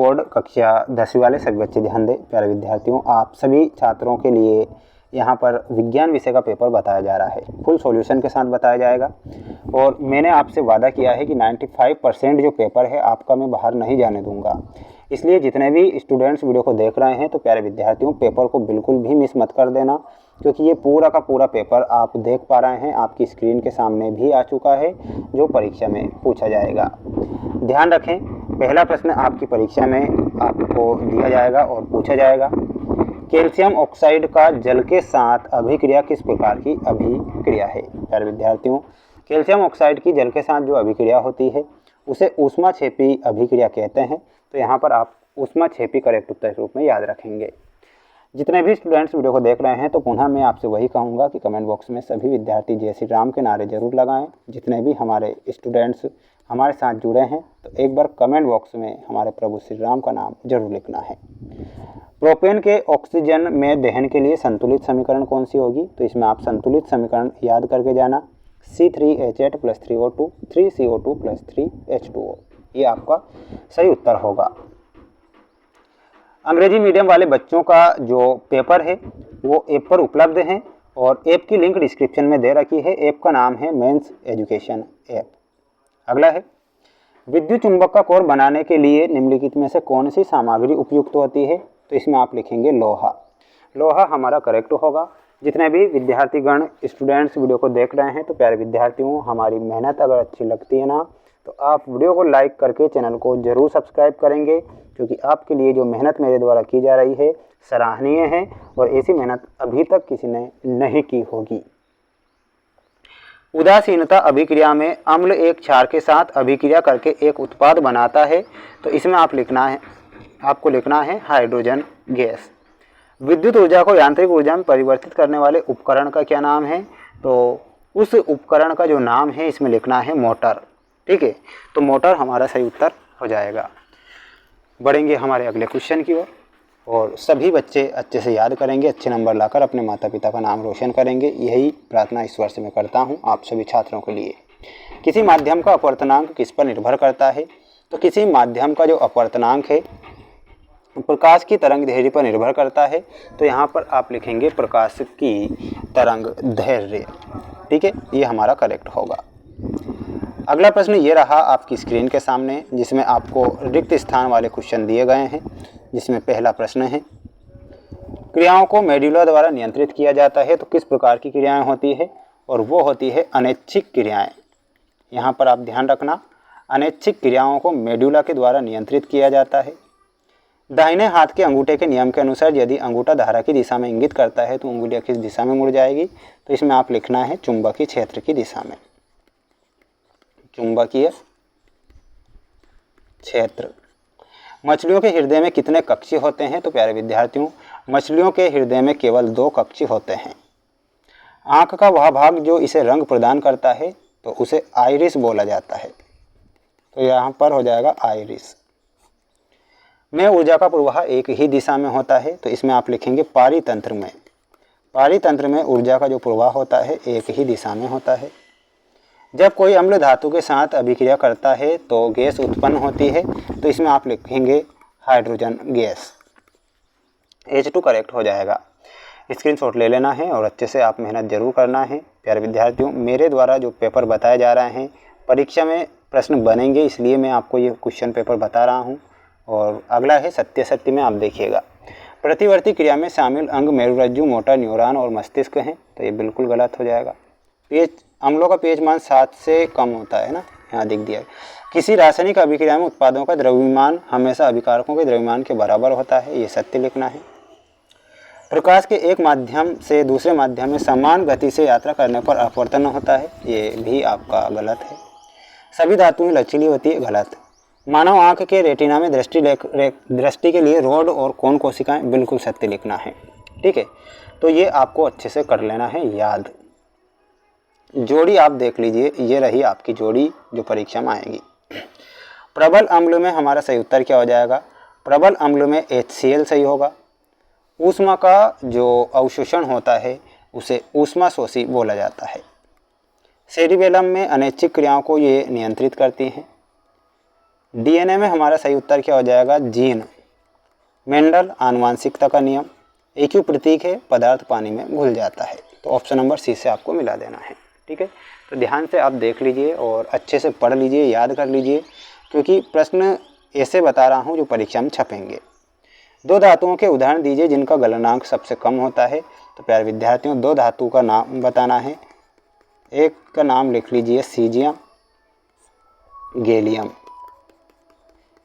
Board कक्षा 10वीं वाले सभी बच्चे ध्यान दें। प्यारे विद्यार्थियों, आप सभी छात्रों के लिए यहाँ पर विज्ञान विषय का पेपर बताया जा रहा है। फुल सॉल्यूशन के साथ बताया जाएगा और मैंने आपसे वादा किया है कि 95% जो पेपर है आपका मैं बाहर नहीं जाने दूंगा। इसलिए जितने भी स्टूडेंट्स वीडियो को देख रहे हैं तो प्यारे विद्यार्थियों, पेपर को बिल्कुल भी मिस मत कर देना, क्योंकि ये पूरा का पूरा पेपर आप देख पा रहे हैं, आपकी स्क्रीन के सामने भी आ चुका है, जो परीक्षा में पूछा जाएगा। ध्यान रखें, पहला प्रश्न आपकी परीक्षा में आपको दिया जाएगा और पूछा जाएगा, कैल्शियम ऑक्साइड का जल के साथ अभिक्रिया किस प्रकार की अभिक्रिया है। प्यारे विद्यार्थियों, कैल्शियम ऑक्साइड की जल के साथ जो अभिक्रिया होती है उसे ऊष्माक्षेपी अभिक्रिया कहते हैं। तो यहाँ पर आप ऊष्माक्षेपी करेक्ट उत्तर के रूप में याद रखेंगे। जितने भी स्टूडेंट्स वीडियो को देख रहे हैं तो पुनः मैं आपसे वही कहूँगा कि कमेंट बॉक्स में सभी विद्यार्थी जय श्री राम के नारे जरूर लगाएं। जितने भी हमारे स्टूडेंट्स हमारे साथ जुड़े हैं तो एक बार कमेंट बॉक्स में हमारे प्रभु श्री राम का नाम जरूर लिखना है। प्रोपेन के ऑक्सीजन में दहन के लिए संतुलित समीकरण कौन सी होगी। तो इसमें आप संतुलित समीकरण याद करके जाना, C3H8 + 3O2 3CO2 + 3H2O, ये आपका सही उत्तर होगा। अंग्रेजी मीडियम वाले बच्चों का जो पेपर है वो ऐप पर उपलब्ध है और ऐप की लिंक डिस्क्रिप्शन में दे रखी है। ऐप का नाम है मेंस एजुकेशन ऐप। अगला है, विद्युत चुंबक का कोर बनाने के लिए निम्नलिखित में से कौन सी सामग्री उपयुक्त होती है। तो इसमें आप लिखेंगे लोहा। लोहा हमारा करेक्ट होगा। जितने भी विद्यार्थीगण स्टूडेंट्स वीडियो को देख रहे हैं तो प्यारे विद्यार्थियों, हमारी मेहनत अगर अच्छी लगती है ना तो आप वीडियो को लाइक करके चैनल को जरूर सब्सक्राइब करेंगे, क्योंकि आपके लिए जो मेहनत मेरे द्वारा की जा रही है सराहनीय है और ऐसी मेहनत अभी तक किसी ने नहीं की होगी। उदासीनता अभिक्रिया में अम्ल एक क्षार के साथ अभिक्रिया करके एक उत्पाद बनाता है। तो इसमें आपको लिखना है हाइड्रोजन गैस। विद्युत ऊर्जा को यांत्रिक ऊर्जा में परिवर्तित करने वाले उपकरण का क्या नाम है। तो उस उपकरण का जो नाम है इसमें लिखना है मोटर। ठीक है, तो मोटर हमारा सही उत्तर हो जाएगा। बढ़ेंगे हमारे अगले क्वेश्चन की ओर और सभी बच्चे अच्छे से याद करेंगे, अच्छे नंबर लाकर अपने माता पिता का नाम रोशन करेंगे। यही प्रार्थना ईश्वर से मैं करता हूं आप सभी छात्रों के लिए। किसी माध्यम का अपवर्तनांक किस पर निर्भर करता है। तो किसी माध्यम का जो अपवर्तनांक है प्रकाश की तरंग धैर्य पर निर्भर करता है। तो यहाँ पर आप लिखेंगे प्रकाश की तरंग धैर्य। ठीक है, ये हमारा करेक्ट होगा। अगला प्रश्न ये रहा आपकी स्क्रीन के सामने, जिसमें आपको रिक्त स्थान वाले क्वेश्चन दिए गए हैं। जिसमें पहला प्रश्न है, क्रियाओं को मेडुला द्वारा नियंत्रित किया जाता है तो किस प्रकार की क्रियाएं होती है। और वो होती है अनैच्छिक क्रियाएं। यहाँ पर आप ध्यान रखना, अनैच्छिक क्रियाओं को मेडुला के द्वारा नियंत्रित किया जाता है। दाहिने हाथ के अंगूठे के नियम के अनुसार यदि अंगूठा धारा की दिशा में इंगित करता है तो उंगलियां किस दिशा में मुड़ जाएगी। तो इसमें आप लिखना है चुंबकीय क्षेत्र की दिशा में। चुंबकीय क्षेत्र। मछलियों के हृदय में कितने कक्षी होते हैं। तो प्यारे विद्यार्थियों, मछलियों के हृदय में केवल 2 कक्षी होते हैं। आंख का वह भाग जो इसे रंग प्रदान करता है तो उसे आइरिस बोला जाता है। तो यहाँ पर हो जाएगा आइरिस। में ऊर्जा का प्रवाह एक ही दिशा में होता है। तो इसमें आप लिखेंगे पारितंत्र में। पारितंत्र में ऊर्जा का जो प्रवाह होता है एक ही दिशा में होता है। जब कोई अम्ल धातु के साथ अभिक्रिया करता है तो गैस उत्पन्न होती है। तो इसमें आप लिखेंगे हाइड्रोजन गैस। H2 करेक्ट हो जाएगा। स्क्रीनशॉट ले लेना है और अच्छे से आप मेहनत जरूर करना है। प्यारे विद्यार्थियों, मेरे द्वारा जो पेपर बताए जा रहे हैं परीक्षा में प्रश्न बनेंगे, इसलिए मैं आपको ये क्वेश्चन पेपर बता रहा हूँ। और अगला है सत्य में आप देखिएगा, प्रतिवर्ती क्रिया में शामिल अंग मेरुरज्जु, मोटर न्यूरॉन और मस्तिष्क हैं। तो ये बिल्कुल गलत हो जाएगा। अम्लों का pH मान 7 से कम होता है ना, यहाँ दिख दिया है। किसी रासायनिक अभिक्रिया में उत्पादों का द्रव्यमान हमेशा अभिकारकों के द्रव्यमान के बराबर होता है। ये सत्य लिखना है। प्रकाश के एक माध्यम से दूसरे माध्यम में समान गति से यात्रा करने पर अपवर्तन होता है। ये भी आपका गलत है। सभी धातुएं लचीली होती है, गलत। मानव आंख के रेटिना में दृष्टि के लिए रोड और कोन कोशिकाएं, बिल्कुल सत्य लिखना है। ठीक है, तो ये आपको अच्छे से कर लेना है याद। जोड़ी आप देख लीजिए, ये रही आपकी जोड़ी जो परीक्षा में आएगी। प्रबल अम्ल में हमारा सही उत्तर क्या हो जाएगा। प्रबल अम्ल में HCl सही होगा। ऊष्मा का जो अवशोषण होता है उसे ऊष्मा शोषी बोला जाता है। सेरिबेलम में अनैच्छिक क्रियाओं को ये नियंत्रित करती हैं। डीएनए में हमारा सही उत्तर क्या हो जाएगा, जीन। मेंडल, आनुवांशिकता का नियम। AQ प्रतीक है, पदार्थ पानी में घुल जाता है। तो ऑप्शन नंबर सी से आपको मिला देना है। ठीक है, तो ध्यान से आप देख लीजिए और अच्छे से पढ़ लीजिए, याद कर लीजिए, क्योंकि प्रश्न ऐसे बता रहा हूँ जो परीक्षा में छपेंगे। 2 धातुओं के उदाहरण दीजिए जिनका गलनांक सबसे कम होता है। तो प्यारे विद्यार्थियों 2 धातु का नाम बताना है। एक का नाम लिख लीजिए सीजियम, गैलियम,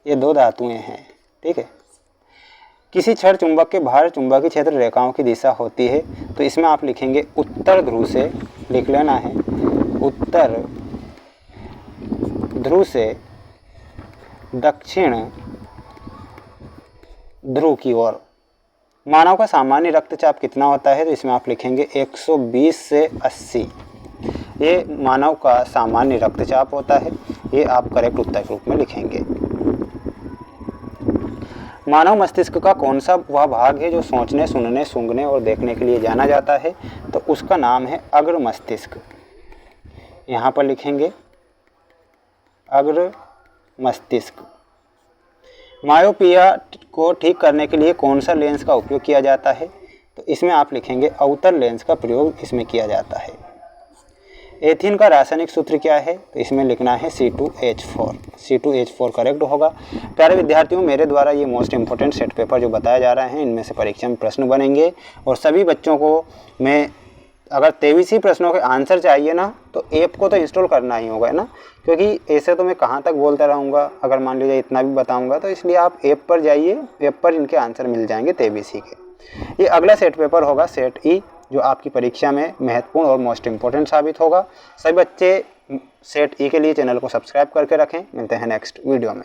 ये 2 धातुएं हैं। ठीक है, किसी क्षण चुंबक के बाहर चुंबकीय क्षेत्र रेखाओं की दिशा होती है। तो इसमें आप लिखेंगे उत्तर ध्रुव से, लिख लेना है उत्तर ध्रुव से दक्षिण ध्रुव की ओर। मानव का सामान्य रक्तचाप कितना होता है? तो इसमें आप लिखेंगे 120 से 80। ये मानव का सामान्य रक्तचाप होता है। ये आप करेक्ट उत्तर के रूप में लिखेंगे। मानव मस्तिष्क का कौन सा वह भाग है जो सोचने, सुनने, सूंघने और देखने के लिए जाना जाता है? तो उसका नाम है अग्र मस्तिष्क। यहाँ पर लिखेंगे अग्र मस्तिष्क। मायोपिया को ठीक करने के लिए कौन सा लेंस का उपयोग किया जाता है? तो इसमें आप लिखेंगे अवतल लेंस का प्रयोग इसमें किया जाता है। एथीन का रासायनिक सूत्र क्या है? तो इसमें लिखना है C2H4। C2H4 करेक्ट होगा। प्यारे विद्यार्थियों, मेरे द्वारा ये मोस्ट इंपॉर्टेंट सेट पेपर जो बताए जा रहे हैं, इनमें से परीक्षा में प्रश्न बनेंगे और सभी बच्चों को मैं अगर 23 ही प्रश्नों के आंसर चाहिए ना, तो ऐप को तो इंस्टॉल करना ही होगा, है ना, क्योंकि ऐसे तो मैं कहाँ तक बोलता रहूँगा अगर मान लीजिए इतना भी बताऊँगा। तो इसलिए आप ऐप पर जाइए, ऐप पर इनके आंसर मिल जाएंगे 23 ही के। ये अगला सेट पेपर होगा सेट ई, जो आपकी परीक्षा में महत्वपूर्ण और मोस्ट इंपॉर्टेंट साबित होगा। सभी बच्चे सेट ई के लिए चैनल को सब्सक्राइब करके रखें। मिलते हैं नेक्स्ट वीडियो में।